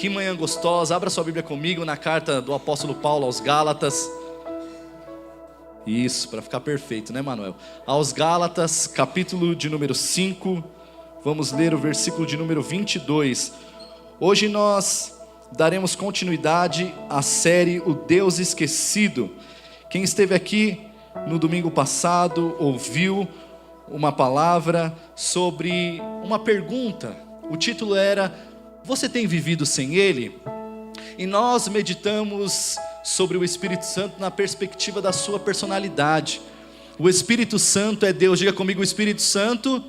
Que manhã gostosa. Abra sua Bíblia comigo na carta do apóstolo Paulo aos Gálatas. Isso, para ficar perfeito, né, Manuel? Aos Gálatas, capítulo de número 5. Vamos ler o versículo de número 22. Hoje nós daremos continuidade à série O Deus Esquecido. Quem esteve aqui no domingo passado ouviu uma palavra sobre uma pergunta. O título era: você tem vivido sem Ele? E nós meditamos sobre o Espírito Santo na perspectiva da sua personalidade. O Espírito Santo é Deus. Diga comigo: o Espírito Santo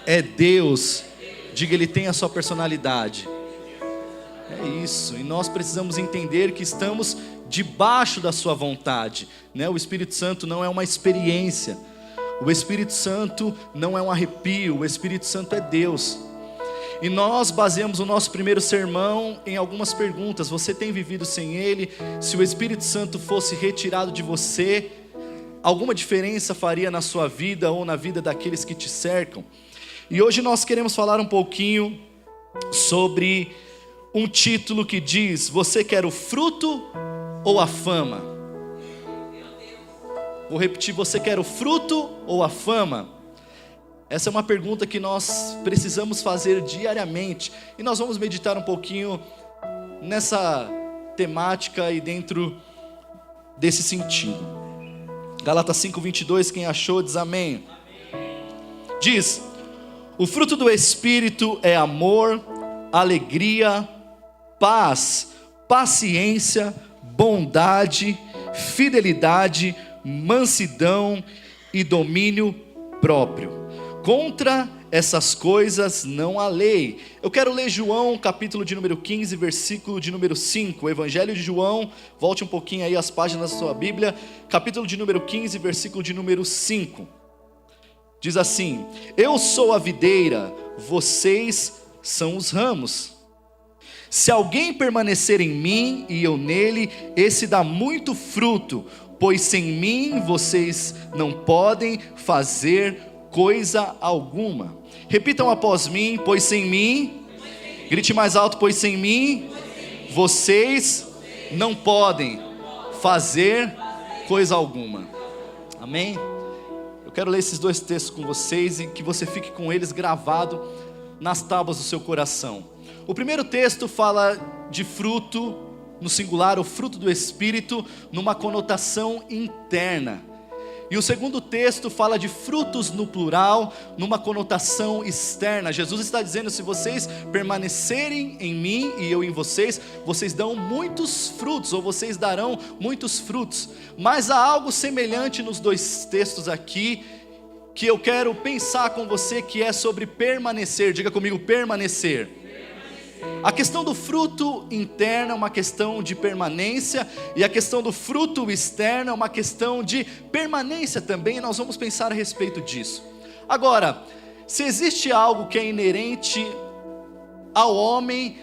é Deus. Diga, Ele tem a sua personalidade. É isso, e nós precisamos entender que estamos debaixo da sua vontade, né? O Espírito Santo não é uma experiência, o Espírito Santo não é um arrepio, o Espírito Santo é Deus. E nós baseamos o nosso primeiro sermão em algumas perguntas. Você tem vivido sem Ele? Se o Espírito Santo fosse retirado de você, alguma diferença faria na sua vida ou na vida daqueles que te cercam? E hoje nós queremos falar um pouquinho sobre um título que diz: você quer o fruto ou a fama? Vou repetir: você quer o fruto ou a fama? Essa é uma pergunta que nós precisamos fazer diariamente, e nós vamos meditar um pouquinho nessa temática e dentro desse sentido. Gálatas 5:22, quem achou diz amém. Diz: o fruto do Espírito é amor, alegria, paz, paciência, bondade, fidelidade, mansidão e domínio próprio. Contra essas coisas não há lei. Eu quero ler João, capítulo de número 15, versículo de número 5. O Evangelho de João, volte um pouquinho aí as páginas da sua Bíblia. Capítulo de número 15, versículo de número 5. Diz assim: eu sou a videira, vocês são os ramos. Se alguém permanecer em mim e eu nele, esse dá muito fruto, pois sem mim vocês não podem fazer coisa alguma. Repitam após mim: pois sem mim. Grite mais alto: pois sem mim vocês não podem fazer coisa alguma. Amém? Eu quero ler esses dois textos com vocês e que você fique com eles gravado nas tábuas do seu coração. O primeiro texto fala de fruto no singular, o fruto do Espírito, numa conotação interna. E o segundo texto fala de frutos no plural, numa conotação externa. Jesus está dizendo: se vocês permanecerem em mim e eu em vocês, vocês dão muitos frutos, ou vocês darão muitos frutos. Mas há algo semelhante nos dois textos aqui, que eu quero pensar com você, que é sobre permanecer. Diga comigo: permanecer. A questão do fruto interno é uma questão de permanência, e a questão do fruto externo é uma questão de permanência também, e nós vamos pensar a respeito disso. Agora, se existe algo que é inerente ao homem,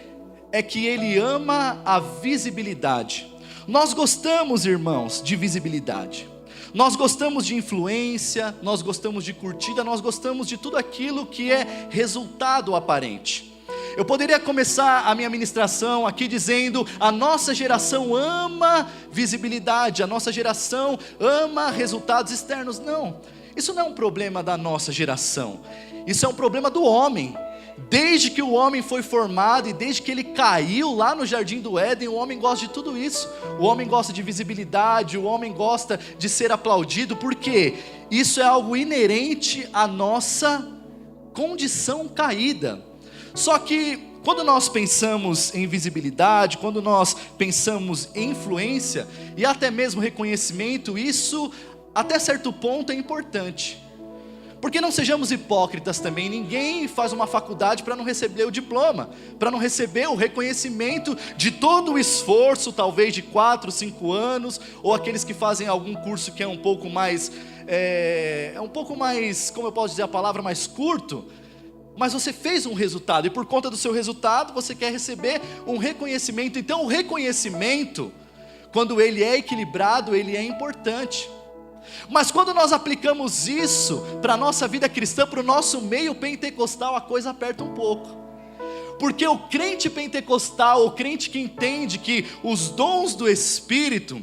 é que ele ama a visibilidade. Nós gostamos, irmãos, de visibilidade. Nós gostamos de influência, nós gostamos de curtida, nós gostamos de tudo aquilo que é resultado aparente. Eu poderia começar a minha ministração aqui dizendo: a nossa geração ama visibilidade, a nossa geração ama resultados externos. Não, isso não é um problema da nossa geração, isso é um problema do homem. Desde que o homem foi formado e desde que ele caiu lá no jardim do Éden, o homem gosta de tudo isso. O homem gosta de visibilidade, o homem gosta de ser aplaudido, porque isso é algo inerente à nossa condição caída. Só que quando nós pensamos em visibilidade, quando nós pensamos em influência e até mesmo reconhecimento, isso até certo ponto é importante. Porque não sejamos hipócritas também, ninguém faz uma faculdade para não receber o diploma, para não receber o reconhecimento de todo o esforço, talvez de 4, 5 anos, ou aqueles que fazem algum curso que é um pouco mais, como eu posso dizer a palavra, mais curto. Mas você fez um resultado, e por conta do seu resultado, você quer receber um reconhecimento. Então o reconhecimento, quando ele é equilibrado, ele é importante. Mas quando nós aplicamos isso para a nossa vida cristã, para o nosso meio pentecostal, a coisa aperta um pouco. Porque o crente pentecostal, o crente que entende que os dons do Espírito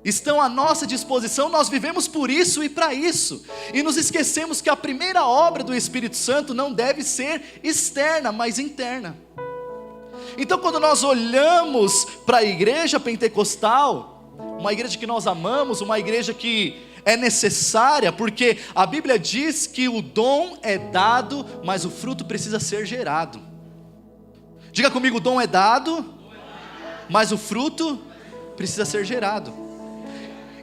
estão à nossa disposição, nós vivemos por isso e para isso. E nos esquecemos que a primeira obra do Espírito Santo não deve ser externa, mas interna. Então quando nós olhamos para a igreja pentecostal, uma igreja que nós amamos, uma igreja que é necessária, porque a Bíblia diz que o dom é dado, mas o fruto precisa ser gerado. Diga comigo, o dom é dado, mas o fruto precisa ser gerado.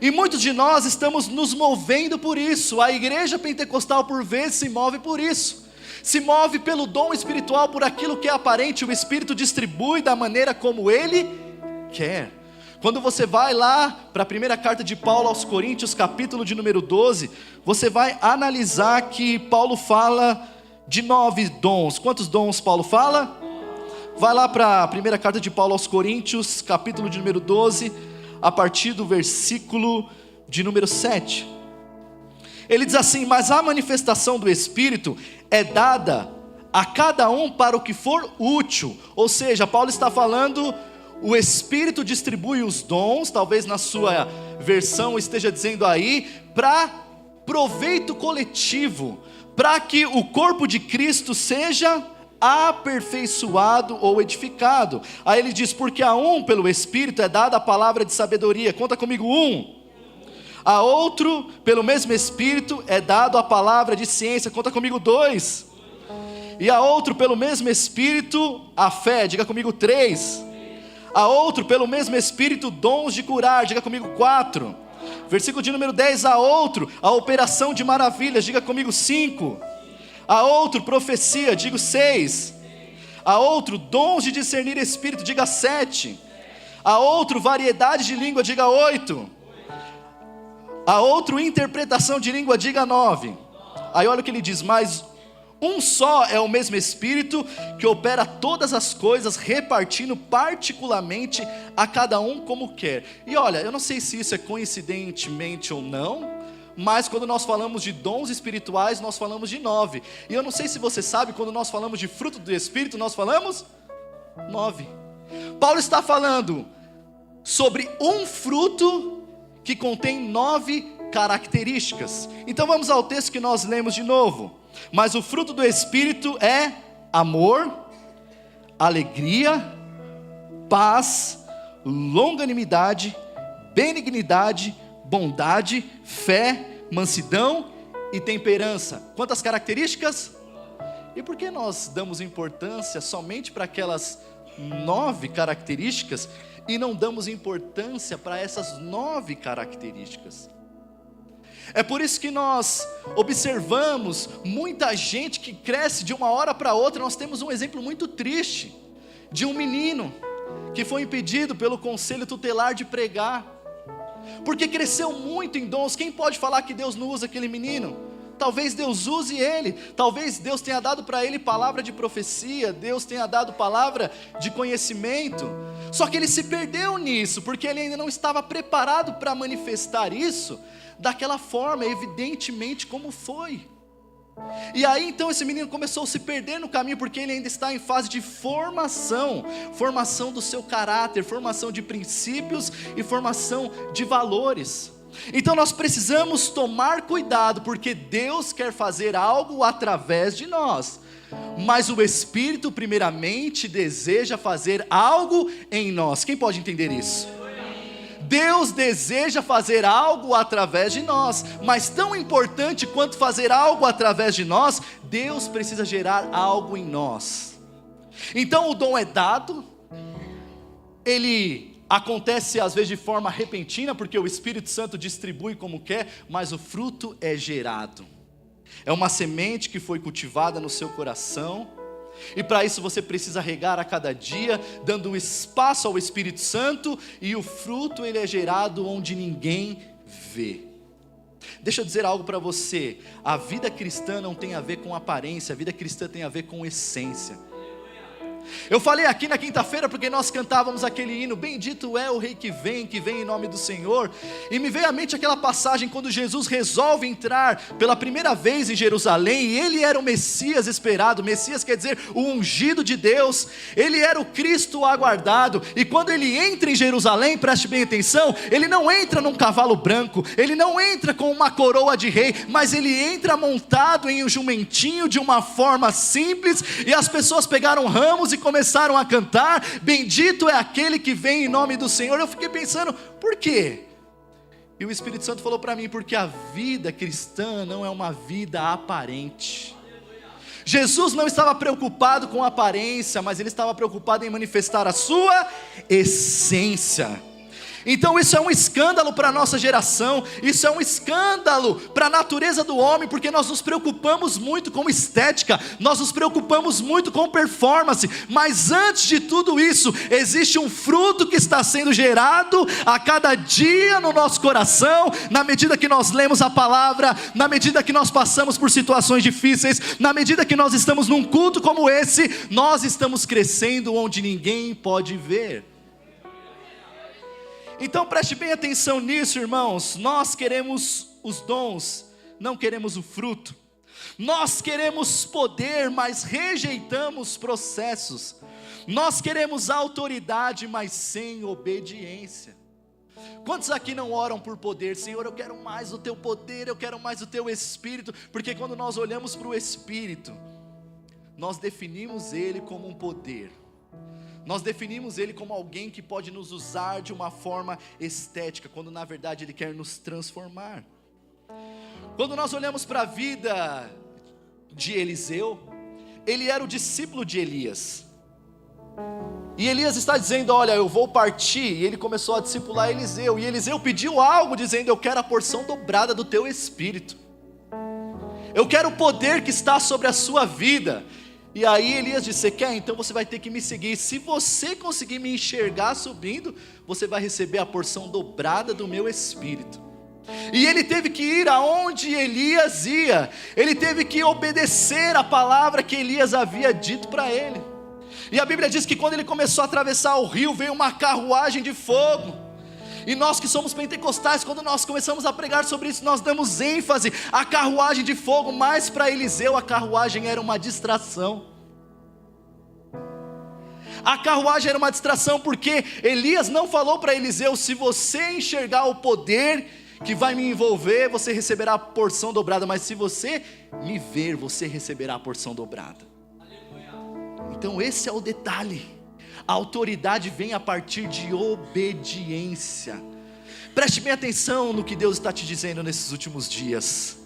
E muitos de nós estamos nos movendo por isso. A igreja pentecostal por vezes se move por isso. Se move pelo dom espiritual, por aquilo que é aparente. O Espírito distribui da maneira como Ele quer. Quando você vai lá para a primeira carta de Paulo aos Coríntios, capítulo de número 12, você vai analisar que Paulo fala de 9 dons. Quantos dons Paulo fala? Vai lá para a primeira carta de Paulo aos Coríntios, capítulo de número 12, a partir do versículo de número 7. Ele diz assim: mas a manifestação do Espírito é dada a cada um para o que for útil. Ou seja, Paulo está falando, o Espírito distribui os dons, talvez na sua versão esteja dizendo aí, para proveito coletivo, para que o corpo de Cristo seja aperfeiçoado ou edificado. Aí ele diz: porque a um pelo Espírito é dada a palavra de sabedoria. Conta comigo, a outro pelo mesmo Espírito é dado a palavra de ciência. Conta comigo, 2. E a outro pelo mesmo Espírito a fé. Diga comigo, 3. A outro pelo mesmo Espírito dons de curar. Diga comigo, 4. Versículo de número 10, a outro a operação de maravilhas. Diga comigo, 5. A outro profecia, digo 6. A outro dons de discernir espírito, diga 7. A outro variedade de língua, diga 8. A outro interpretação de língua, diga 9. Aí olha o que ele diz: mas um só é o mesmo Espírito que opera todas as coisas, repartindo particularmente a cada um como quer. E olha, eu não sei se isso é coincidentemente ou não, mas quando nós falamos de dons espirituais, nós falamos de 9. E eu não sei se você sabe, quando nós falamos de fruto do Espírito, nós falamos 9. Paulo está falando sobre um fruto que contém 9 características. Então vamos ao texto que nós lemos de novo. Mas o fruto do Espírito é amor, alegria, paz, longanimidade, benignidade, bondade, fé, mansidão e temperança. Quantas características? E por que nós damos importância somente para aquelas 9 características e não damos importância para essas 9 características? É por isso que nós observamos muita gente que cresce de uma hora para outra. Nós temos um exemplo muito triste de um menino que foi impedido pelo conselho tutelar de pregar, porque cresceu muito em dons. Quem pode falar que Deus não usa aquele menino? Talvez Deus use ele, talvez Deus tenha dado para ele palavra de profecia, Deus tenha dado palavra de conhecimento, só que ele se perdeu nisso, porque ele ainda não estava preparado para manifestar isso daquela forma, evidentemente como foi. E aí então esse menino começou a se perder no caminho, porque ele ainda está em fase de formação do seu caráter, formação de princípios e formação de valores. Então nós precisamos tomar cuidado, porque Deus quer fazer algo através de nós, mas o Espírito primeiramente deseja fazer algo em nós. Quem pode entender isso? Deus deseja fazer algo através de nós, mas tão importante quanto fazer algo através de nós, Deus precisa gerar algo em nós. Então o dom é dado, ele acontece às vezes de forma repentina, porque o Espírito Santo distribui como quer, mas o fruto é gerado. É uma semente que foi cultivada no seu coração, e para isso você precisa regar a cada dia, dando espaço ao Espírito Santo, e o fruto ele é gerado onde ninguém vê. Deixa eu dizer algo para você: a vida cristã não tem a ver com aparência, a vida cristã tem a ver com essência. Eu falei aqui na quinta-feira porque nós cantávamos aquele hino, bendito é o Rei que vem em nome do Senhor, e me veio à mente aquela passagem quando Jesus resolve entrar pela primeira vez em Jerusalém, e ele era o Messias esperado. Messias quer dizer o ungido de Deus, ele era o Cristo aguardado, e quando ele entra em Jerusalém, preste bem atenção, ele não entra num cavalo branco, ele não entra com uma coroa de rei, mas ele entra montado em um jumentinho de uma forma simples, e as pessoas pegaram ramos e começaram a cantar, bendito é aquele que vem em nome do Senhor. Eu fiquei pensando, por quê? E o Espírito Santo falou para mim, porque a vida cristã não é uma vida aparente. Jesus não estava preocupado com a aparência, mas ele estava preocupado em manifestar a sua essência. Então isso é um escândalo para a nossa geração, isso é um escândalo para a natureza do homem, porque nós nos preocupamos muito com estética, nós nos preocupamos muito com performance, mas antes de tudo isso, existe um fruto que está sendo gerado a cada dia no nosso coração, na medida que nós lemos a palavra, na medida que nós passamos por situações difíceis, na medida que nós estamos num culto como esse, nós estamos crescendo onde ninguém pode ver. Então preste bem atenção nisso, irmãos. Nós queremos os dons, não queremos o fruto. Nós queremos poder, mas rejeitamos processos. Nós queremos autoridade, mas sem obediência. Quantos aqui não oram por poder? Senhor, eu quero mais o teu poder, eu quero mais o teu Espírito. Porque quando nós olhamos para o Espírito, nós definimos ele como um poder. Nós definimos ele como alguém que pode nos usar de uma forma estética, quando na verdade ele quer nos transformar. Quando nós olhamos para a vida de Eliseu, ele era o discípulo de Elias. E Elias está dizendo, olha, eu vou partir, e ele começou a discipular Eliseu, e Eliseu pediu algo dizendo, eu quero a porção dobrada do teu Espírito. Eu quero o poder que está sobre a sua vida. E aí Elias disse, você quer? Então você vai ter que me seguir. Se você conseguir me enxergar subindo, você vai receber a porção dobrada do meu Espírito. E ele teve que ir aonde Elias ia. Ele teve que obedecer a palavra que Elias havia dito para ele. E a Bíblia diz que quando ele começou a atravessar o rio, veio uma carruagem de fogo. E nós que somos pentecostais, quando nós começamos a pregar sobre isso, nós damos ênfase à carruagem de fogo, mas para Eliseu a carruagem era uma distração. A carruagem era uma distração porque Elias não falou para Eliseu, se você enxergar o poder que vai me envolver, você receberá a porção dobrada, mas se você me ver, você receberá a porção dobrada. Então esse é o detalhe. A autoridade vem a partir de obediência. Preste bem atenção no que Deus está te dizendo nesses últimos dias.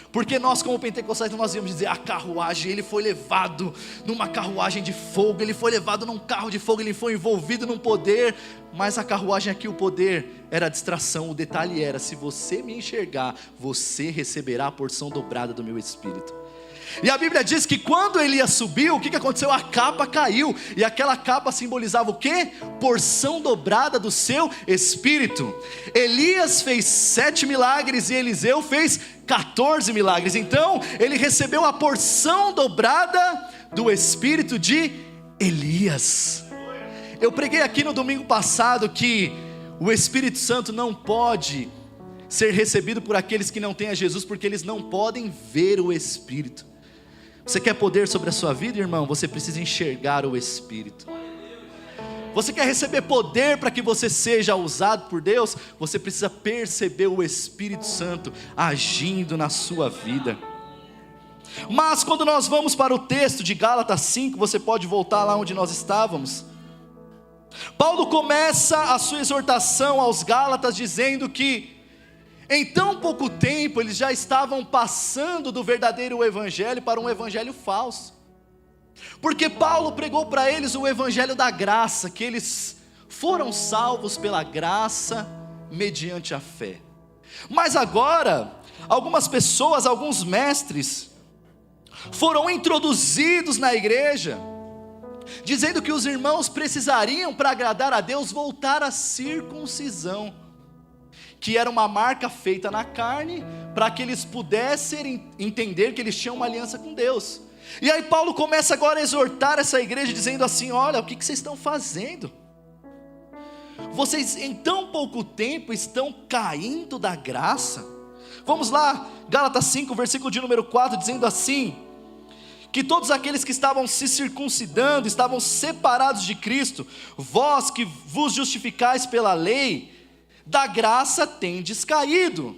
Porque nós como pentecostais nós íamos dizer, a carruagem, ele foi levado numa carruagem de fogo, ele foi levado num carro de fogo, ele foi envolvido num poder. Mas a carruagem aqui, o poder era a distração. O detalhe era, se você me enxergar, você receberá a porção dobrada do meu Espírito. E a Bíblia diz que quando Elias subiu, o que aconteceu? A capa caiu, e aquela capa simbolizava o quê? Porção dobrada do seu Espírito. Elias fez 7 milagres e Eliseu fez 14 milagres, então ele recebeu a porção dobrada do Espírito de Elias. Eu preguei aqui no domingo passado que o Espírito Santo não pode ser recebido por aqueles que não têm a Jesus, porque eles não podem ver o Espírito. Você quer poder sobre a sua vida, irmão? Você precisa enxergar o Espírito. Você quer receber poder para que você seja usado por Deus? Você precisa perceber o Espírito Santo agindo na sua vida. Mas quando nós vamos para o texto de Gálatas 5, você pode voltar lá onde nós estávamos. Paulo começa a sua exortação aos Gálatas dizendo que em tão pouco tempo eles já estavam passando do verdadeiro evangelho para um evangelho falso. Porque Paulo pregou para eles o evangelho da graça, que eles foram salvos pela graça mediante a fé. Mas agora, algumas pessoas, alguns mestres, foram introduzidos na igreja, dizendo que os irmãos precisariam, para agradar a Deus, voltar à circuncisão, que era uma marca feita na carne, para que eles pudessem entender que eles tinham uma aliança com Deus. E aí Paulo começa agora a exortar essa igreja, dizendo assim: olha, o que vocês estão fazendo? Vocês em tão pouco tempo estão caindo da graça. Vamos lá, Gálatas 5, versículo de número 4, dizendo assim: que todos aqueles que estavam se circuncidando, estavam separados de Cristo, vós que vos justificais pela lei, da graça tendes caído.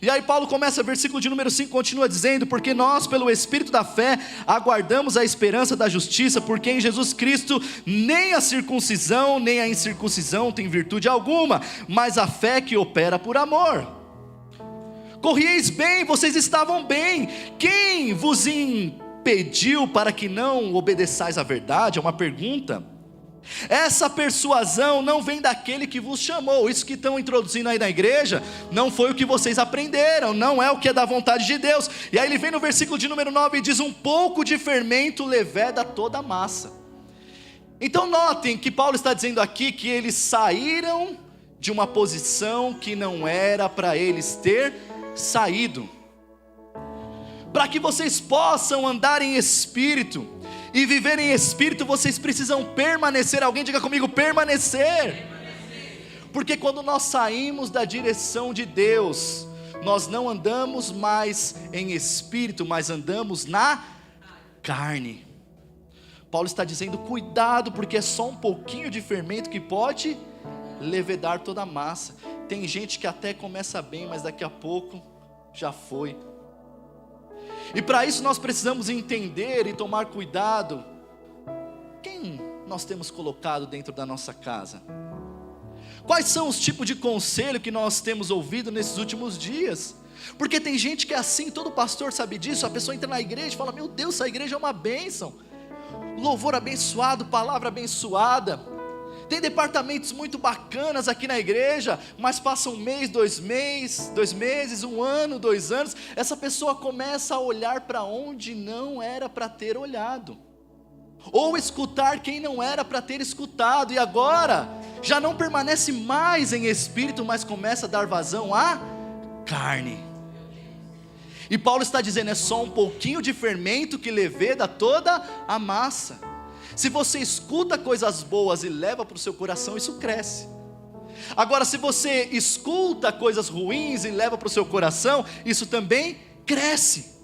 E aí Paulo começa, versículo de número 5, continua dizendo: porque nós pelo Espírito da fé aguardamos a esperança da justiça, porque em Jesus Cristo nem a circuncisão nem a incircuncisão tem virtude alguma, mas a fé que opera por amor. Corrieis bem, vocês estavam bem, quem vos impediu para que não obedeçais à verdade? É uma pergunta. Essa persuasão não vem daquele que vos chamou. Isso que estão introduzindo aí na igreja não foi o que vocês aprenderam, não é o que é da vontade de Deus. E aí ele vem no versículo de número 9 e diz: um pouco de fermento leveda toda a massa. Então notem que Paulo está dizendo aqui que eles saíram de uma posição que não era para eles ter saído. Para que vocês possam andar em espírito e viver em espírito, vocês precisam permanecer. Alguém diga comigo: permanecer. Porque quando nós saímos da direção de Deus, nós não andamos mais em espírito, mas andamos na carne. Paulo está dizendo: cuidado, porque é só um pouquinho de fermento que pode levedar toda a massa. Tem gente que até começa bem, mas daqui a pouco já foi. E para isso nós precisamos entender e tomar cuidado. Quem nós temos colocado dentro da nossa casa? Quais são os tipos de conselho que nós temos ouvido nesses últimos dias? Porque tem gente que é assim, todo pastor sabe disso. A pessoa entra na igreja e fala: meu Deus, essa igreja é uma bênção, louvor abençoado, palavra abençoada. Tem departamentos muito bacanas aqui na igreja, mas passa um mês, 2 meses, 1 ano, 2 anos, essa pessoa começa a olhar para onde não era para ter olhado, ou escutar quem não era para ter escutado, e agora já não permanece mais em espírito, mas começa a dar vazão à carne. E Paulo está dizendo: é só um pouquinho de fermento que leveda toda a massa. Se você escuta coisas boas e leva para o seu coração, isso cresce. Agora, se você escuta coisas ruins e leva para o seu coração, isso também cresce.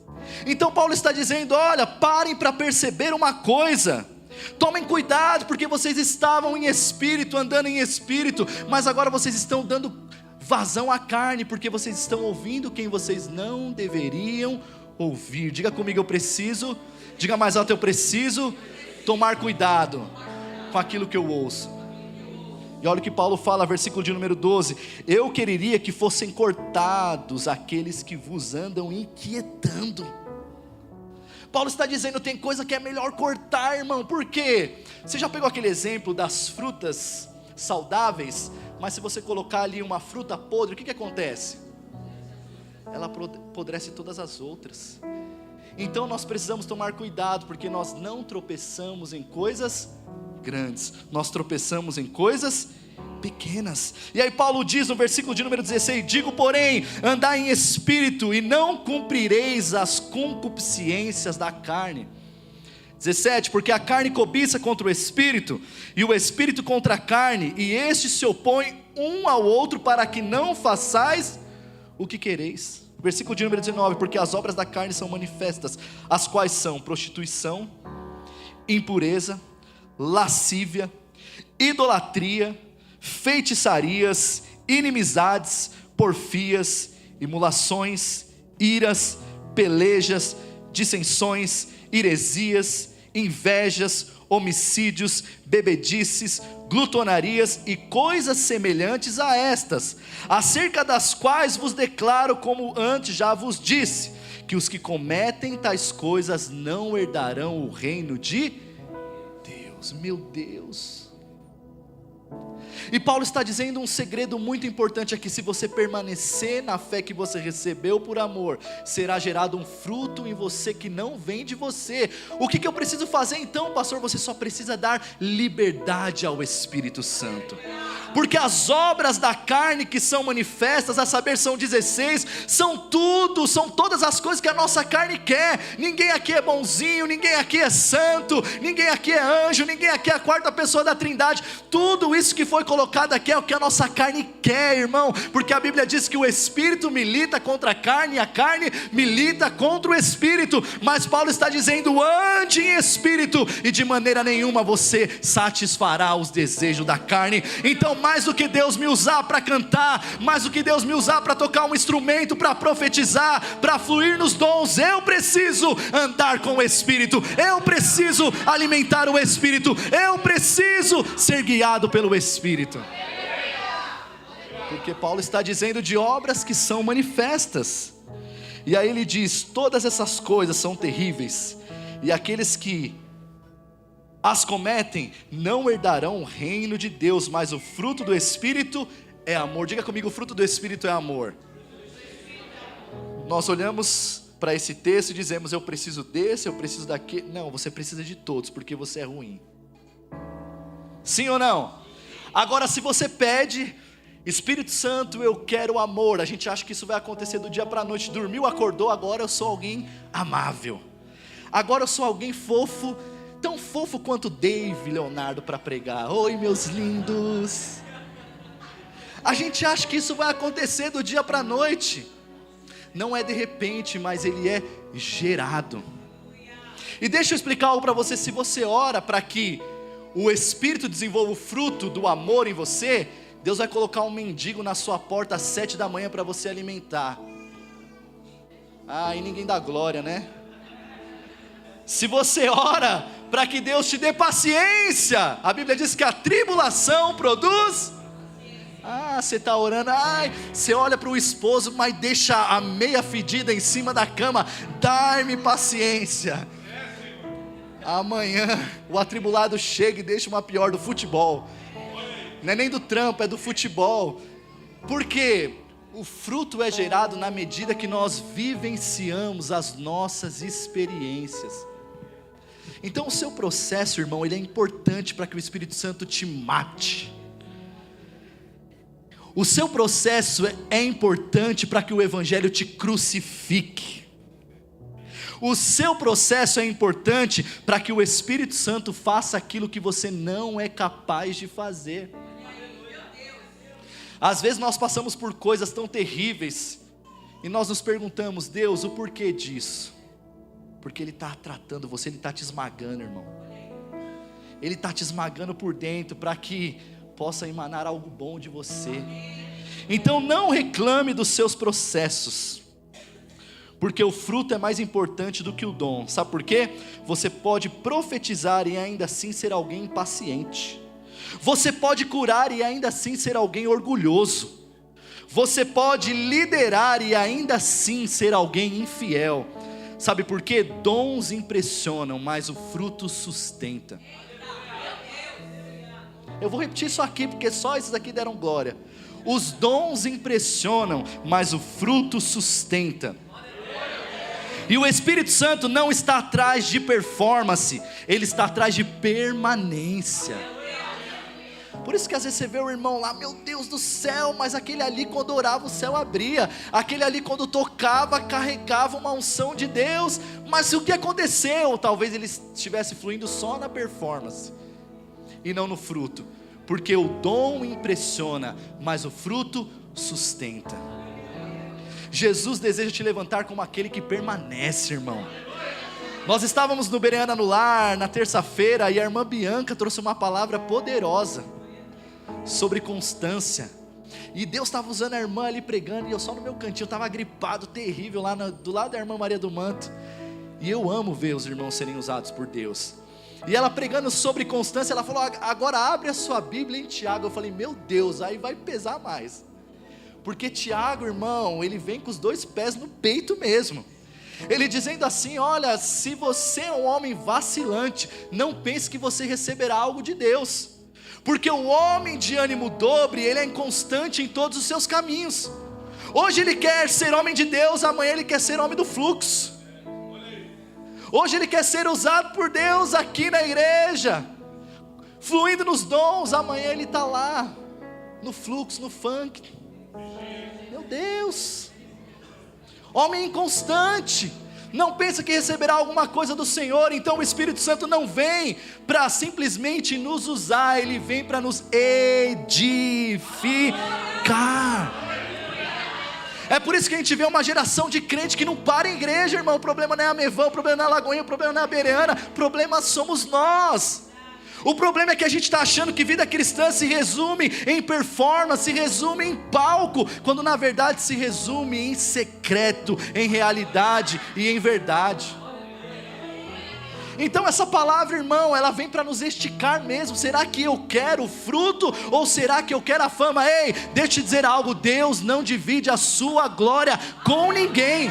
Então Paulo está dizendo: olha, parem para perceber uma coisa. Tomem cuidado, porque vocês estavam em espírito, andando em espírito, mas agora vocês estão dando vazão à carne, porque vocês estão ouvindo quem vocês não deveriam ouvir. Diga comigo: eu preciso. Diga mais alto: eu preciso tomar cuidado com aquilo que eu ouço. E olha o que Paulo fala, versículo de número 12: eu quereria que fossem cortados aqueles que vos andam inquietando. Paulo está dizendo: tem coisa que é melhor cortar, irmão. Por quê? Você já pegou aquele exemplo das frutas saudáveis, mas se você colocar ali uma fruta podre, o que acontece? Ela apodrece todas as outras. Então nós precisamos tomar cuidado, porque nós não tropeçamos em coisas grandes, nós tropeçamos em coisas pequenas. E aí Paulo diz no versículo de número 16: digo porém, andai em espírito e não cumprireis as concupiscências da carne. 17, porque a carne cobiça contra o espírito, e o espírito contra a carne, e estes se opõem um ao outro, para que não façais o que quereis. Versículo de número 19, porque as obras da carne são manifestas, as quais são prostituição, impureza, lascívia, idolatria, feitiçarias, inimizades, porfias, emulações, iras, pelejas, dissensões, heresias, invejas, homicídios, bebedices, glutonarias e coisas semelhantes a estas, acerca das quais vos declaro, como antes já vos disse, que os que cometem tais coisas não herdarão o reino de Deus. Meu Deus! E Paulo está dizendo um segredo muito importante aqui: se você permanecer na fé que você recebeu por amor, será gerado um fruto em você que não vem de você. O que eu preciso fazer então, pastor? Você só precisa dar liberdade ao Espírito Santo. porque as obras da carne que são manifestas, a saber, são 16, são todas as coisas que a nossa carne quer. Ninguém aqui é bonzinho, ninguém aqui é santo, ninguém aqui é anjo, ninguém aqui é a quarta pessoa da Trindade. Tudo isso que foi colocado aqui é o que a nossa carne quer, irmão, porque a Bíblia diz que o Espírito milita contra a carne, e a carne milita contra o Espírito. Mas Paulo está dizendo: ande em Espírito, e de maneira nenhuma você satisfará os desejos da carne. Então, mais do que Deus me usar para cantar, mais do que Deus me usar para tocar um instrumento, para profetizar, para fluir nos dons, eu preciso andar com o Espírito, eu preciso alimentar o Espírito, eu preciso ser guiado pelo Espírito. Porque Paulo está dizendo de obras que são manifestas. E aí ele diz: todas essas coisas são terríveis, e aqueles que as cometem não herdarão o reino de Deus. Mas o fruto do Espírito é amor. Diga comigo: o fruto do Espírito é amor. Nós olhamos para esse texto e dizemos: eu preciso desse, eu preciso daquele. Não, você precisa de todos, porque você é ruim. Sim ou não? Agora, se você pede: Espírito Santo, eu quero amor, a gente acha que isso vai acontecer do dia para a noite. Dormiu, acordou, agora eu sou alguém amável, agora eu sou alguém fofo, tão fofo quanto Dave Leonardo para pregar. Oi, meus lindos. A gente acha que isso vai acontecer do dia para a noite. Não é de repente, mas ele é gerado. E deixa eu explicar algo para você. Se você ora para que o Espírito desenvolva o fruto do amor em você, Deus vai colocar um mendigo na sua porta às 7 da manhã para você alimentar. E ninguém dá glória, né? Se você ora para que Deus te dê paciência, a Bíblia diz que a tribulação produz. Você está orando, você olha para o esposo, mas deixa a meia fedida em cima da cama. Dá-me paciência. Amanhã o atribulado chega e deixa uma pior do futebol. Não é nem do trampo, é do futebol. Porque o fruto é gerado na medida que nós vivenciamos as nossas experiências. Então o seu processo, irmão, ele é importante para que o Espírito Santo te mate. O seu processo é importante para que o Evangelho te crucifique. O seu processo é importante para que o Espírito Santo faça aquilo que você não é capaz de fazer. Às vezes nós passamos por coisas tão terríveis e nós nos perguntamos: Deus, o porquê disso? Porque Ele está tratando você, Ele está te esmagando, irmão. Ele está te esmagando por dentro para que possa emanar algo bom de você. Então não reclame dos seus processos, porque o fruto é mais importante do que o dom. Sabe por quê? Você pode profetizar e ainda assim ser alguém impaciente. Você pode curar e ainda assim ser alguém orgulhoso. Você pode liderar e ainda assim ser alguém infiel. Sabe por quê? Dons impressionam, mas o fruto sustenta. Eu vou repetir isso aqui, porque só esses aqui deram glória. Os dons impressionam, mas o fruto sustenta. E o Espírito Santo não está atrás de performance, ele está atrás de permanência. Por isso que às vezes você vê o irmão lá, meu Deus do céu, mas aquele ali quando orava o céu abria, aquele ali quando tocava carregava uma unção de Deus. Mas o que aconteceu? Talvez ele estivesse fluindo só na performance e não no fruto, porque o dom impressiona, mas o fruto sustenta. Jesus deseja te levantar como aquele que permanece, irmão. Nós estávamos no Bereana no Lar na terça-feira e a irmã Bianca trouxe uma palavra poderosa sobre constância. E Deus estava usando a irmã ali pregando, e eu só no meu cantinho, estava gripado, terrível, lá do lado da irmã Maria do Manto. E eu amo ver os irmãos serem usados por Deus. E ela pregando sobre constância, ela falou: agora abre a sua Bíblia em Tiago. Eu falei: meu Deus, aí vai pesar mais. Porque Tiago, irmão, ele vem com os 2 pés no peito mesmo. Ele dizendo assim: olha, se você é um homem vacilante, não pense que você receberá algo de Deus. Porque o homem de ânimo dobre, ele é inconstante em todos os seus caminhos. Hoje ele quer ser homem de Deus, amanhã ele quer ser homem do fluxo. Hoje ele quer ser usado por Deus aqui na igreja, fluindo nos dons, amanhã ele está lá no fluxo, no funk. Meu Deus. Homem inconstante. Não pensa que receberá alguma coisa do Senhor. Então o Espírito Santo não vem para simplesmente nos usar. Ele vem para nos edificar. É por isso que a gente vê uma geração de crente que não para em igreja, irmão. O problema não é a Mevão, o problema não é a Lagoinha, o problema não é a Bereana. O problema somos nós. O problema é que a gente está achando que vida cristã se resume em performance, se resume em palco, quando na verdade se resume em secreto, em realidade e em verdade. Então essa palavra, irmão, ela vem para nos esticar mesmo. Será que eu quero o fruto ou será que eu quero a fama? Ei, deixa eu te dizer algo, Deus não divide a sua glória com ninguém.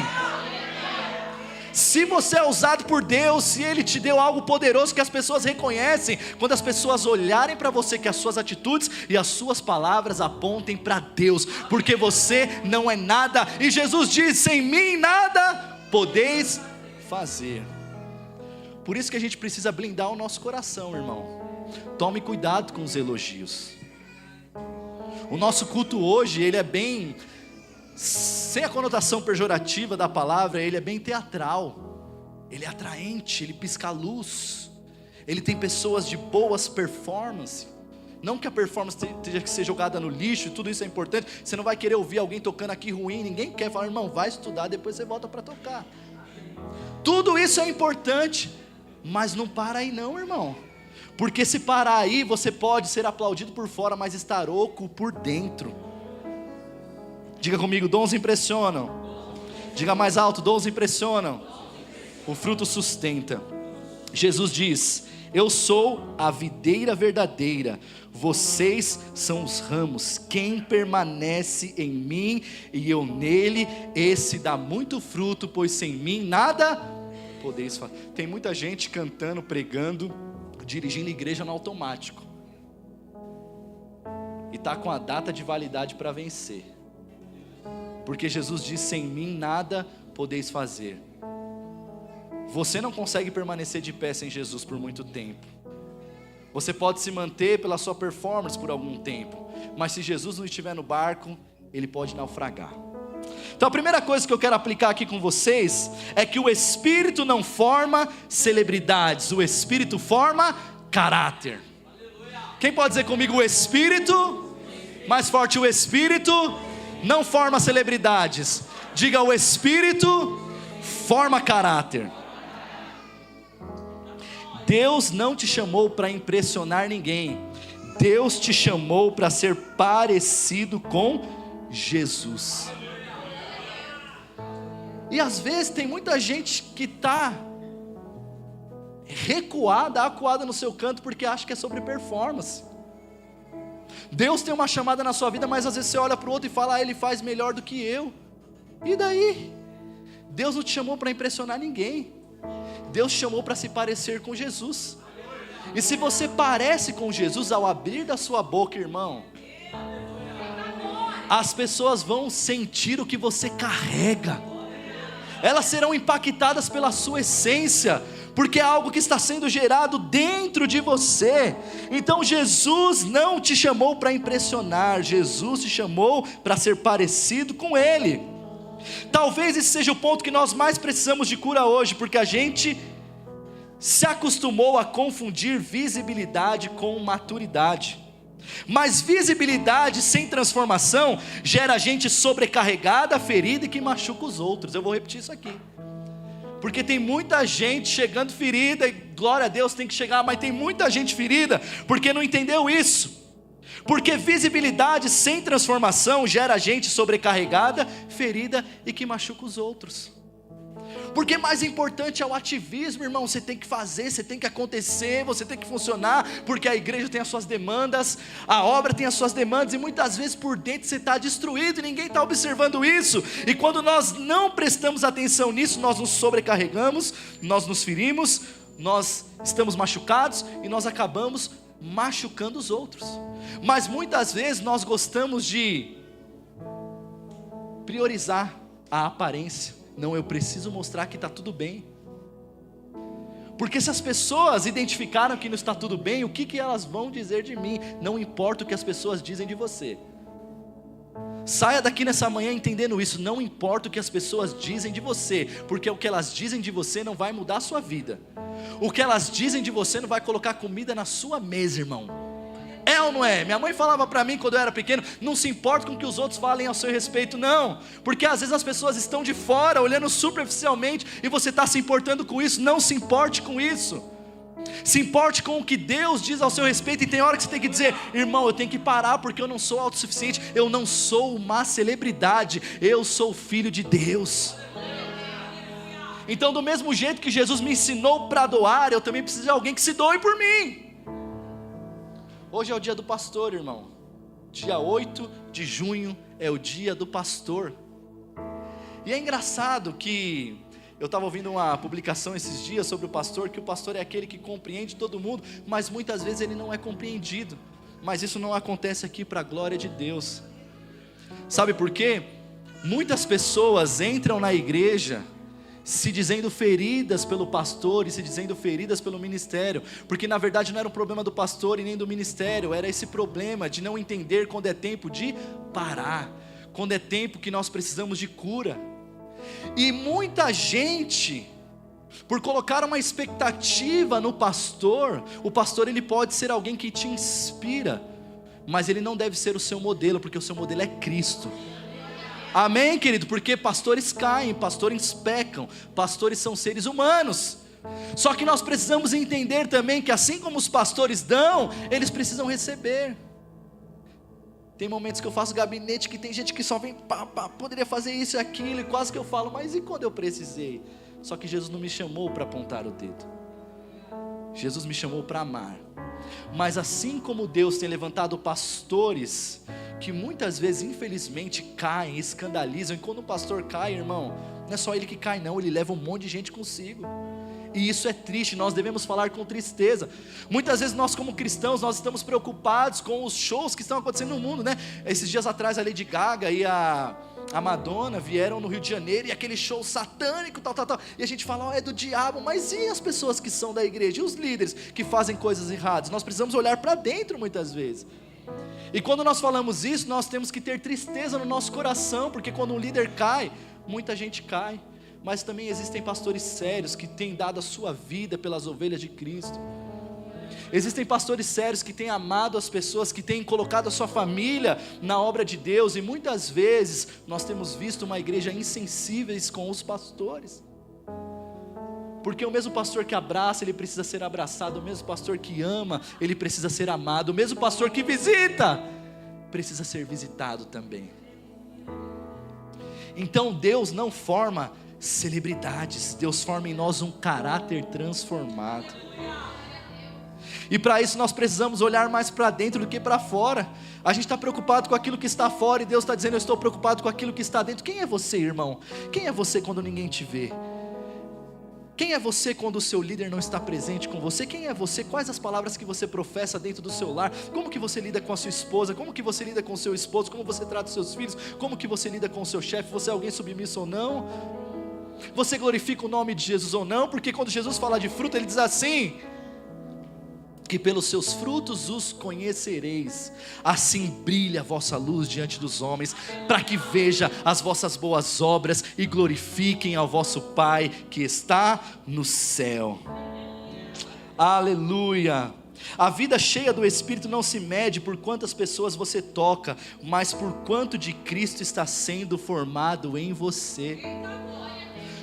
Se você é usado por Deus, se Ele te deu algo poderoso que as pessoas reconhecem, quando as pessoas olharem para você, que as suas atitudes e as suas palavras apontem para Deus, porque você não é nada, e Jesus diz, sem mim nada podeis fazer. Por isso que a gente precisa blindar o nosso coração, irmão. Tome cuidado com os elogios. O nosso culto hoje, ele é bem... sem a conotação pejorativa da palavra, ele é bem teatral, ele é atraente, ele pisca a luz, ele tem pessoas de boas performances. Não que a performance tenha que ser jogada no lixo, tudo isso é importante. Você não vai querer ouvir alguém tocando aqui ruim, ninguém quer falar, irmão, vai estudar, depois você volta para tocar. Tudo isso é importante, mas não para aí não, irmão. Porque se parar aí, você pode ser aplaudido por fora, mas estar oco por dentro. Diga comigo, dons impressionam. Diga mais alto, dons impressionam. O fruto sustenta. Jesus diz, eu sou a videira verdadeira, vocês são os ramos. Quem permanece em mim e eu nele, esse dá muito fruto, pois sem mim nada podeis fazer. Tem muita gente cantando, pregando, dirigindo igreja no automático. E está com a data de validade para vencer. Porque Jesus diz, sem mim nada podeis fazer. Você não consegue permanecer de pé sem Jesus por muito tempo. Você pode se manter pela sua performance por algum tempo, mas se Jesus não estiver no barco, ele pode naufragar. Então a primeira coisa que eu quero aplicar aqui com vocês é que o Espírito não forma celebridades, o Espírito forma caráter. Quem pode dizer comigo, o Espírito, mais forte, o Espírito não forma celebridades. Diga, o Espírito forma caráter. Deus não te chamou para impressionar ninguém. Deus te chamou para ser parecido com Jesus. E às vezes tem muita gente que está recuada, acuada no seu canto, porque acha que é sobre performance. Deus tem uma chamada na sua vida, mas às vezes você olha para o outro e fala, ele faz melhor do que eu. E daí? Deus não te chamou para impressionar ninguém. Deus te chamou para se parecer com Jesus. E se você parece com Jesus ao abrir da sua boca, irmão, as pessoas vão sentir o que você carrega. Elas serão impactadas pela sua essência, porque é algo que está sendo gerado dentro de você. Então Jesus não te chamou para impressionar, Jesus te chamou para ser parecido com Ele. Talvez esse seja o ponto que nós mais precisamos de cura hoje, porque a gente se acostumou a confundir visibilidade com maturidade. Mas visibilidade sem transformação gera gente sobrecarregada, ferida e que machuca os outros. Eu vou repetir isso aqui, porque tem muita gente chegando ferida, e glória a Deus tem que chegar, mas tem muita gente ferida porque não entendeu isso. Porque visibilidade sem transformação gera gente sobrecarregada, ferida e que machuca os outros. Porque mais importante é o ativismo, irmão. Você tem que fazer, você tem que acontecer, você tem que funcionar, porque a igreja tem as suas demandas, a obra tem as suas demandas, e muitas vezes por dentro você está destruído e ninguém está observando isso. E quando nós não prestamos atenção nisso, nós nos sobrecarregamos, nós nos ferimos, nós estamos machucados e nós acabamos machucando os outros. Mas muitas vezes nós gostamos de priorizar a aparência. Não, eu preciso mostrar que está tudo bem. Porque se as pessoas identificaram que não está tudo bem, o que elas vão dizer de mim? Não importa o que as pessoas dizem de você. Saia daqui nessa manhã entendendo isso. Não importa o que as pessoas dizem de você, porque o que elas dizem de você não vai mudar a sua vida. O que elas dizem de você não vai colocar comida na sua mesa, irmão. É ou não é? Minha mãe falava para mim quando eu era pequeno: não se importa com o que os outros falem ao seu respeito, não. Porque às vezes as pessoas estão de fora, olhando superficialmente, e você está se importando com isso. Não se importe com isso. Se importe com o que Deus diz ao seu respeito. E tem hora que você tem que dizer: irmão, eu tenho que parar, porque eu não sou autossuficiente, eu não sou uma celebridade, eu sou filho de Deus. Então, do mesmo jeito que Jesus me ensinou para doar, eu também preciso de alguém que se doe por mim. Hoje é o dia do pastor, irmão. Dia 8 de junho é o dia do pastor. E é engraçado que eu estava ouvindo uma publicação esses dias sobre o pastor, que o pastor é aquele que compreende todo mundo, mas muitas vezes ele não é compreendido. Mas isso não acontece aqui para a glória de Deus. Sabe por quê? Muitas pessoas entram na igreja se dizendo feridas pelo pastor e se dizendo feridas pelo ministério, porque na verdade não era um problema do pastor e nem do ministério, era esse problema de não entender quando é tempo de parar, quando é tempo que nós precisamos de cura. E muita gente, por colocar uma expectativa no pastor, o pastor ele pode ser alguém que te inspira, mas ele não deve ser o seu modelo, porque o seu modelo é Cristo. Amém, querido? Porque pastores caem, pastores pecam, pastores são seres humanos. Só que nós precisamos entender também que assim como os pastores dão, eles precisam receber. Tem momentos que eu faço gabinete que tem gente que só vem, poderia fazer isso e aquilo, e quase que eu falo: mas e quando eu precisei? Só que Jesus não me chamou para apontar o dedo, Jesus me chamou para amar. Mas assim como Deus tem levantado pastores que muitas vezes infelizmente caem, escandalizam, e quando um pastor cai, irmão, não é só ele que cai não, ele leva um monte de gente consigo. E isso é triste, nós devemos falar com tristeza. Muitas vezes nós como cristãos, nós estamos preocupados com os shows que estão acontecendo no mundo, né? Esses dias atrás a Lady Gaga e a Madonna vieram no Rio de Janeiro, e aquele show satânico, tal, e a gente fala: é do diabo. Mas e as pessoas que são da igreja? E os líderes que fazem coisas erradas? Nós precisamos olhar para dentro muitas vezes. E quando nós falamos isso, nós temos que ter tristeza no nosso coração, porque quando um líder cai, muita gente cai. Mas também existem pastores sérios que têm dado a sua vida pelas ovelhas de Cristo. Existem pastores sérios que têm amado as pessoas, que têm colocado a sua família na obra de Deus. E muitas vezes nós temos visto uma igreja insensíveis com os pastores. Porque o mesmo pastor que abraça, ele precisa ser abraçado. O mesmo pastor que ama, ele precisa ser amado. O mesmo pastor que visita, precisa ser visitado também. Então Deus não forma celebridades, Deus forma em nós um caráter transformado. E para isso nós precisamos olhar mais para dentro do que para fora. A gente está preocupado com aquilo que está fora, e Deus está dizendo: eu estou preocupado com aquilo que está dentro. Quem é você, irmão? Quem é você quando ninguém te vê? Quem é você quando o seu líder não está presente com você? Quem é você? Quais as palavras que você professa dentro do seu lar? Como que você lida com a sua esposa? Como que você lida com o seu esposo? Como você trata os seus filhos? Como que você lida com o seu chefe? Você é alguém submisso ou não? Você glorifica o nome de Jesus ou não? Porque quando Jesus fala de fruto, ele diz assim: que pelos seus frutos os conhecereis, assim brilha a vossa luz diante dos homens, para que veja as vossas boas obras e glorifiquem ao vosso Pai que está no céu. Aleluia! A vida cheia do Espírito não se mede por quantas pessoas você toca, mas por quanto de Cristo está sendo formado em você.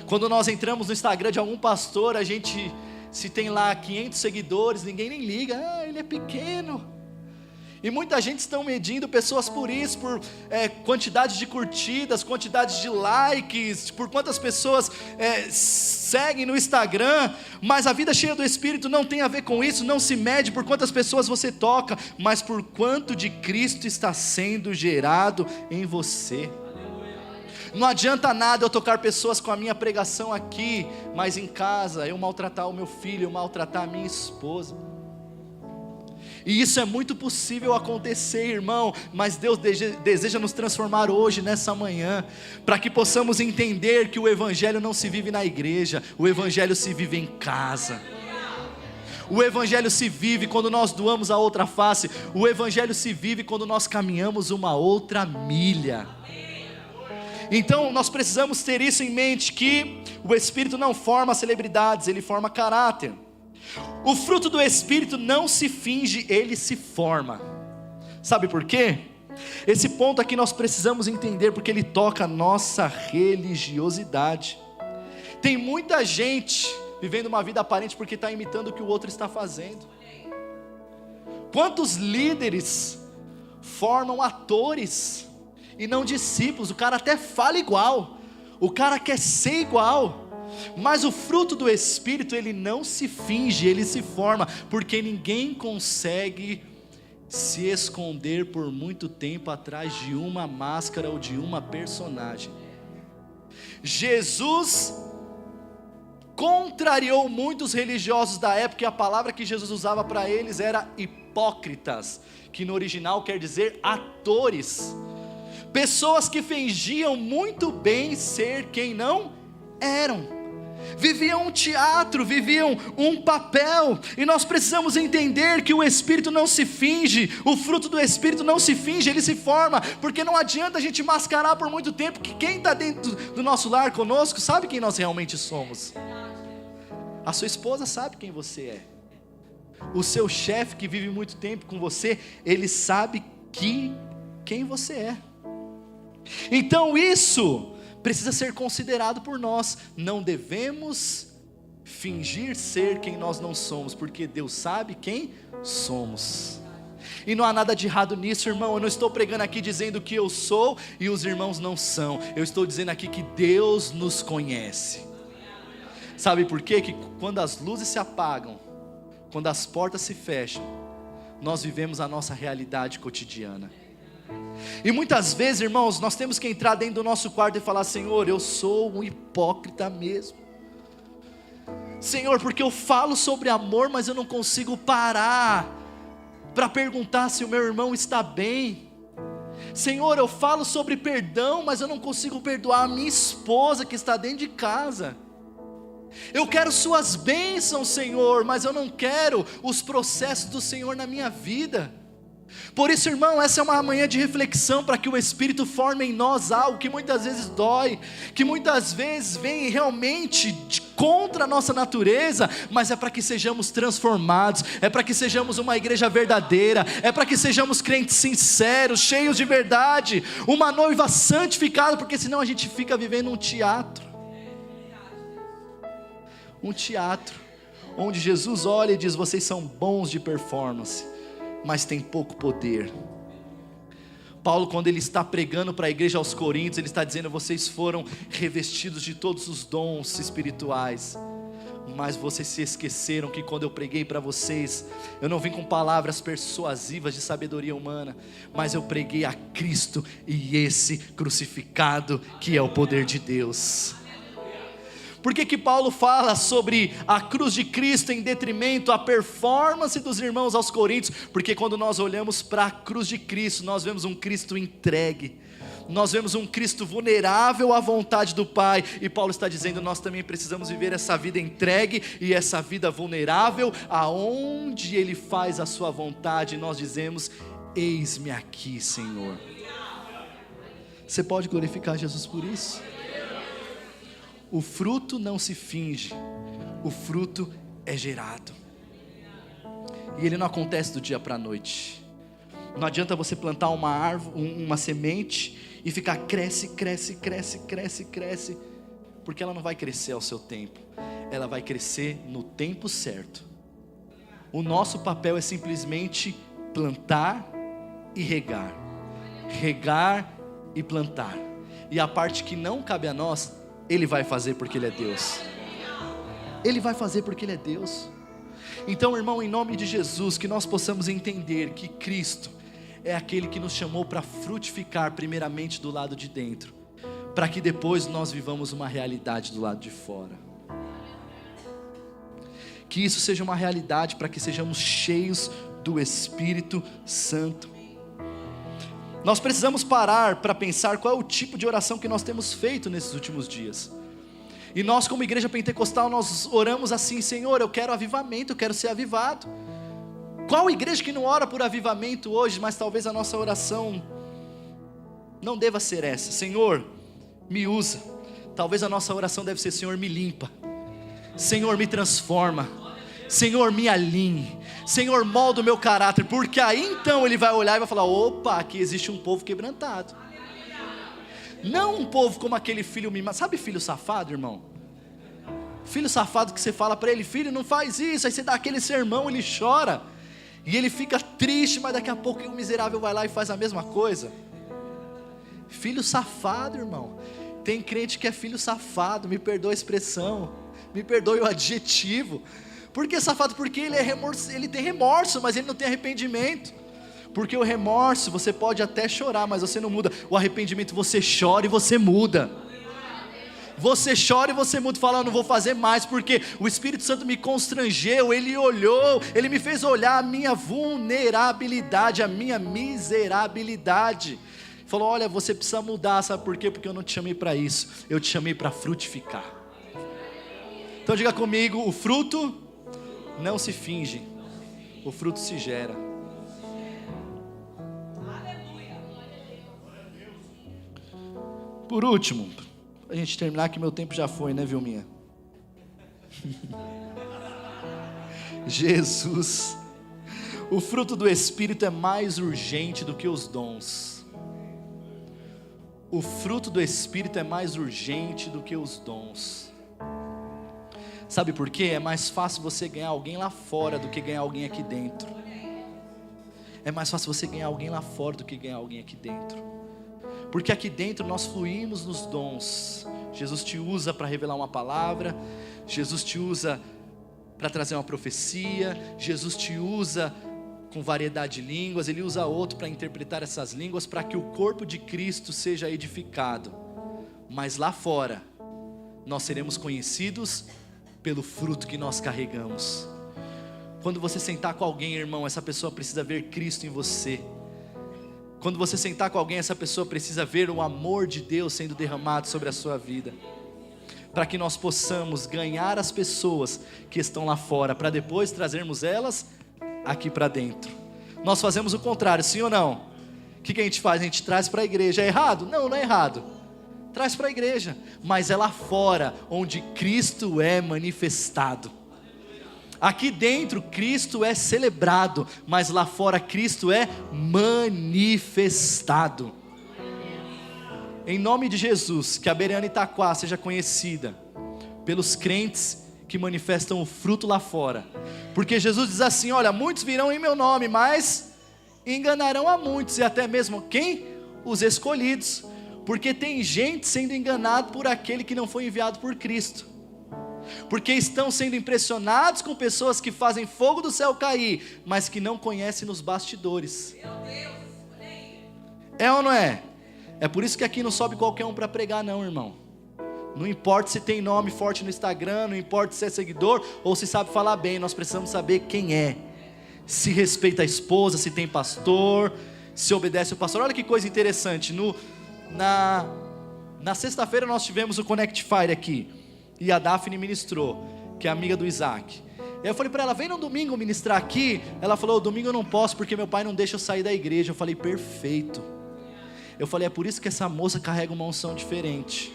Quando nós entramos no Instagram de algum pastor, a gente, se tem lá 500 seguidores, ninguém nem liga: ele é pequeno. E muita gente está medindo pessoas por isso, por quantidade de curtidas, quantidade de likes, por quantas pessoas seguem no Instagram. Mas a vida cheia do Espírito não tem a ver com isso, não se mede por quantas pessoas você toca, mas por quanto de Cristo está sendo gerado em você. Não adianta nada eu tocar pessoas com a minha pregação aqui, mas em casa eu maltratar o meu filho, eu maltratar a minha esposa. E isso é muito possível acontecer, irmão, mas Deus deseja nos transformar hoje, nessa manhã, para que possamos entender que o Evangelho não se vive na igreja, o Evangelho se vive em casa. O Evangelho se vive quando nós doamos a outra face. O Evangelho se vive quando nós caminhamos uma outra milha. Então nós precisamos ter isso em mente, que o Espírito não forma celebridades, ele forma caráter. O fruto do Espírito não se finge, ele se forma. Sabe por quê? Esse ponto aqui nós precisamos entender, porque ele toca a nossa religiosidade. Tem muita gente vivendo uma vida aparente porque está imitando o que o outro está fazendo. Quantos líderes formam atores e não discípulos? O cara até fala igual, o cara quer ser igual, mas o fruto do Espírito ele não se finge, ele se forma, porque ninguém consegue se esconder por muito tempo atrás de uma máscara ou de uma personagem. Jesus contrariou muitos religiosos da época, e a palavra que Jesus usava para eles era hipócritas, que no original quer dizer atores, pessoas que fingiam muito bem ser quem não eram, viviam um teatro, viviam um papel. E nós precisamos entender que o Espírito não se finge, o fruto do Espírito não se finge, ele se forma, porque não adianta a gente mascarar por muito tempo, que quem está dentro do nosso lar conosco sabe quem nós realmente somos. A sua esposa sabe quem você é, o seu chefe que vive muito tempo com você, ele sabe quem você é. Então isso precisa ser considerado por nós. Não devemos fingir ser quem nós não somos, porque Deus sabe quem somos. E não há nada de errado nisso, irmão. Eu não estou pregando aqui dizendo que eu sou e os irmãos não são. Eu estou dizendo aqui que Deus nos conhece. Sabe por quê? Que quando as luzes se apagam, quando as portas se fecham, nós vivemos a nossa realidade cotidiana. E muitas vezes, irmãos, nós temos que entrar dentro do nosso quarto e falar: Senhor, eu sou um hipócrita mesmo. Senhor, porque eu falo sobre amor, mas eu não consigo parar para perguntar se o meu irmão está bem. Senhor, eu falo sobre perdão, mas eu não consigo perdoar a minha esposa que está dentro de casa. Eu quero suas bênçãos, Senhor, mas eu não quero os processos do Senhor na minha vida. Por isso, irmão, essa é uma manhã de reflexão, para que o Espírito forme em nós algo que muitas vezes dói, que muitas vezes vem realmente contra a nossa natureza, mas é para que sejamos transformados, é para que sejamos uma igreja verdadeira, é para que sejamos crentes sinceros, cheios de verdade, uma noiva santificada, porque senão a gente fica vivendo um teatro, onde Jesus olha e diz: vocês são bons de performance, mas tem pouco poder. Paulo, quando ele está pregando para a igreja aos Coríntios, ele está dizendo: vocês foram revestidos de todos os dons espirituais, mas vocês se esqueceram que quando eu preguei para vocês, eu não vim com palavras persuasivas de sabedoria humana, mas eu preguei a Cristo e esse crucificado, que é o poder de Deus. Por que Paulo fala sobre a cruz de Cristo em detrimento à performance dos irmãos aos Coríntios? Porque quando nós olhamos para a cruz de Cristo, nós vemos um Cristo entregue, nós vemos um Cristo vulnerável à vontade do Pai. E Paulo está dizendo: nós também precisamos viver essa vida entregue e essa vida vulnerável, aonde Ele faz a sua vontade. E nós dizemos: eis-me aqui, Senhor. Você pode glorificar Jesus por isso? O fruto não se finge, o fruto é gerado. E ele não acontece do dia para a noite. Não adianta você plantar uma árvore, uma semente e ficar cresce, porque ela não vai crescer ao seu tempo. Ela vai crescer no tempo certo. O nosso papel é simplesmente plantar e regar e plantar. E a parte que não cabe a nós, Ele vai fazer, porque Ele é Deus. Ele vai fazer porque Ele é Deus. Então, irmão, em nome de Jesus, que nós possamos entender que Cristo é aquele que nos chamou para frutificar primeiramente do lado de dentro, para que depois nós vivamos uma realidade do lado de fora. Que isso seja uma realidade, para que sejamos cheios do Espírito Santo. Nós precisamos parar para pensar qual é o tipo de oração que nós temos feito nesses últimos dias. E nós como igreja pentecostal, nós oramos assim: Senhor, eu quero avivamento, eu quero ser avivado. Qual igreja que não ora por avivamento hoje? Mas talvez a nossa oração não deva ser essa: Senhor, me usa. Talvez a nossa oração deve ser: Senhor, me limpa, Senhor, me transforma, Senhor, me alinhe, Senhor, molda o meu caráter. Porque aí então Ele vai olhar e vai falar: opa, aqui existe um povo quebrantado. Não um povo como aquele filho mimado. Sabe filho safado, irmão? Filho safado que você fala para ele: filho, não faz isso. Aí você dá aquele sermão, ele chora e ele fica triste, mas daqui a pouco o miserável vai lá e faz a mesma coisa. Filho safado, irmão. Tem crente que é filho safado, me perdoa a expressão, me perdoe o adjetivo. Por que safado? Porque ele tem remorso, mas ele não tem arrependimento. Porque o remorso, você pode até chorar, mas você não muda. O arrependimento, você chora e você muda. Você chora e você muda, fala: eu não vou fazer mais, porque o Espírito Santo me constrangeu, Ele olhou, Ele me fez olhar a minha vulnerabilidade, a minha miserabilidade. Falou: olha, você precisa mudar, sabe por quê? Porque eu não te chamei para isso, eu te chamei para frutificar. Então diga comigo: o fruto não se finge, o fruto se gera. Por último, a gente terminar, que meu tempo já foi, né, Vilminha? Jesus, o fruto do Espírito é mais urgente do que os dons. O fruto do Espírito é mais urgente do que os dons. Sabe por quê? É mais fácil você ganhar alguém lá fora do que ganhar alguém aqui dentro. É mais fácil você ganhar alguém lá fora do que ganhar alguém aqui dentro. Porque aqui dentro nós fluímos nos dons. Jesus te usa para revelar uma palavra, Jesus te usa para trazer uma profecia, Jesus te usa com variedade de línguas, Ele usa outro para interpretar essas línguas, para que o corpo de Cristo seja edificado. Mas lá fora, nós seremos conhecidos pelo fruto que nós carregamos. Quando você sentar com alguém, irmão, essa pessoa precisa ver Cristo em você. Quando você sentar com alguém, essa pessoa precisa ver o amor de Deus sendo derramado sobre a sua vida, para que nós possamos ganhar as pessoas que estão lá fora, para depois trazermos elas aqui para dentro. Nós fazemos o contrário, sim ou não? O que a gente faz? A gente traz para a igreja. É errado? Não, não é errado. Traz para a igreja, mas é lá fora onde Cristo é manifestado. Aqui dentro Cristo é celebrado, mas lá fora Cristo é manifestado. Em nome de Jesus, que a Bereana Itaquá seja conhecida pelos crentes que manifestam o fruto lá fora. Porque Jesus diz assim: olha, muitos virão em meu nome, mas enganarão a muitos, e até mesmo quem? Os escolhidos. Porque tem gente sendo enganado por aquele que não foi enviado por Cristo. Porque estão sendo impressionados com pessoas que fazem fogo do céu cair, mas que não conhecem nos bastidores. É ou não é? É por isso que aqui não sobe qualquer um para pregar não, irmão. Não importa se tem nome forte no Instagram, não importa se é seguidor ou se sabe falar bem, nós precisamos saber quem é. Se respeita a esposa, se tem pastor, se obedece o pastor. Olha que coisa interessante, na sexta-feira nós tivemos o Connect Fire aqui, e a Daphne ministrou, que é amiga do Isaac. E eu falei para ela: vem no domingo ministrar aqui. Ela falou: domingo eu não posso porque meu pai não deixa eu sair da igreja. Eu falei: perfeito. Eu falei: é por isso que essa moça carrega uma unção diferente,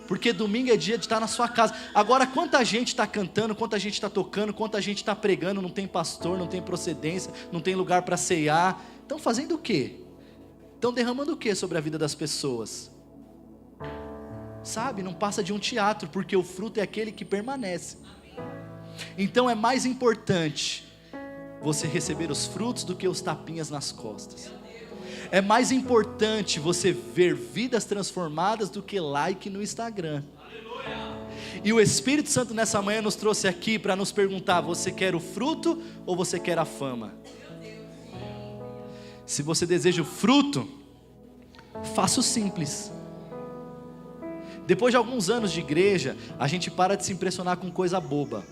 porque domingo é dia de estar na sua casa. Agora, quanta gente está cantando, quanta gente está tocando, quanta gente está pregando, não tem pastor, não tem procedência, não tem lugar para ceiar. Estão fazendo o quê? Estão derramando o quê sobre a vida das pessoas? Sabe, não passa de um teatro, porque o fruto é aquele que permanece. Então é mais importante você receber os frutos do que os tapinhas nas costas. É mais importante você ver vidas transformadas do que like no Instagram. E o Espírito Santo nessa manhã nos trouxe aqui para nos perguntar: você quer o fruto ou você quer a fama? Se você deseja o fruto, faça o simples. Depois de alguns anos de igreja, a gente para de se impressionar com coisa boba.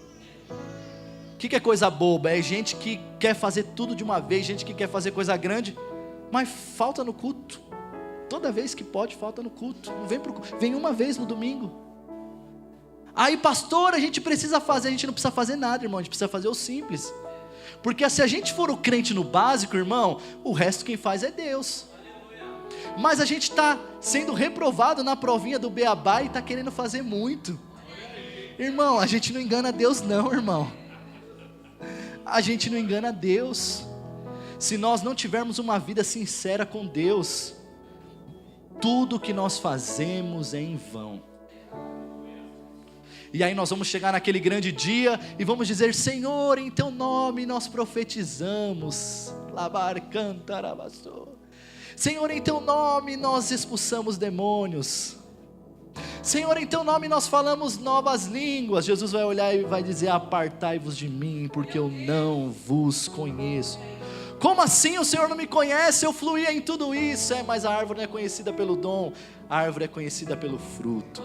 O que é coisa boba? É gente que quer fazer tudo de uma vez, gente que quer fazer coisa grande, mas falta no culto. Toda vez que pode, falta no culto. Não vem pro culto, vem uma vez no domingo. Aí, pastor, a gente precisa fazer. A gente não precisa fazer nada, irmão. A gente precisa fazer o simples. Porque se a gente for o crente no básico, irmão, o resto quem faz é Deus. Mas a gente está sendo reprovado na provinha do beabá e está querendo fazer muito. Irmão, a gente não engana Deus não, irmão. A gente não engana Deus. Se nós não tivermos uma vida sincera com Deus, tudo que nós fazemos é em vão. E aí nós vamos chegar naquele grande dia e vamos dizer: Senhor, em teu nome nós profetizamos. Senhor, em teu nome nós expulsamos demônios. Senhor, em teu nome nós falamos novas línguas. Jesus vai olhar e vai dizer: apartai-vos de mim, porque eu não vos conheço. Como assim o Senhor não me conhece? Eu fluía em tudo isso. Mas a árvore não é conhecida pelo dom, a árvore é conhecida pelo fruto.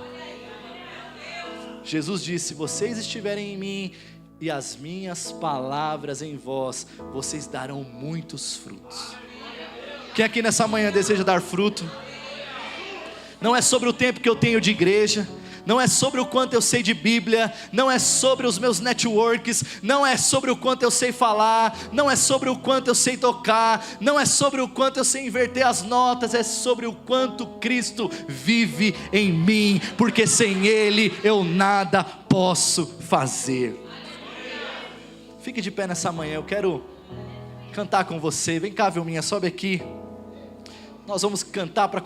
Jesus disse: se vocês estiverem em mim e as minhas palavras em vós, vocês darão muitos frutos. Quem aqui nessa manhã deseja dar fruto? Não é sobre o tempo que eu tenho de igreja, não é sobre o quanto eu sei de Bíblia, não é sobre os meus networks, não é sobre o quanto eu sei falar, não é sobre o quanto eu sei tocar, não é sobre o quanto eu sei inverter as notas, é sobre o quanto Cristo vive em mim, porque sem Ele eu nada posso fazer. Fique de pé nessa manhã, eu quero cantar com você. Vem cá, Vilminha, sobe aqui. Nós vamos cantar para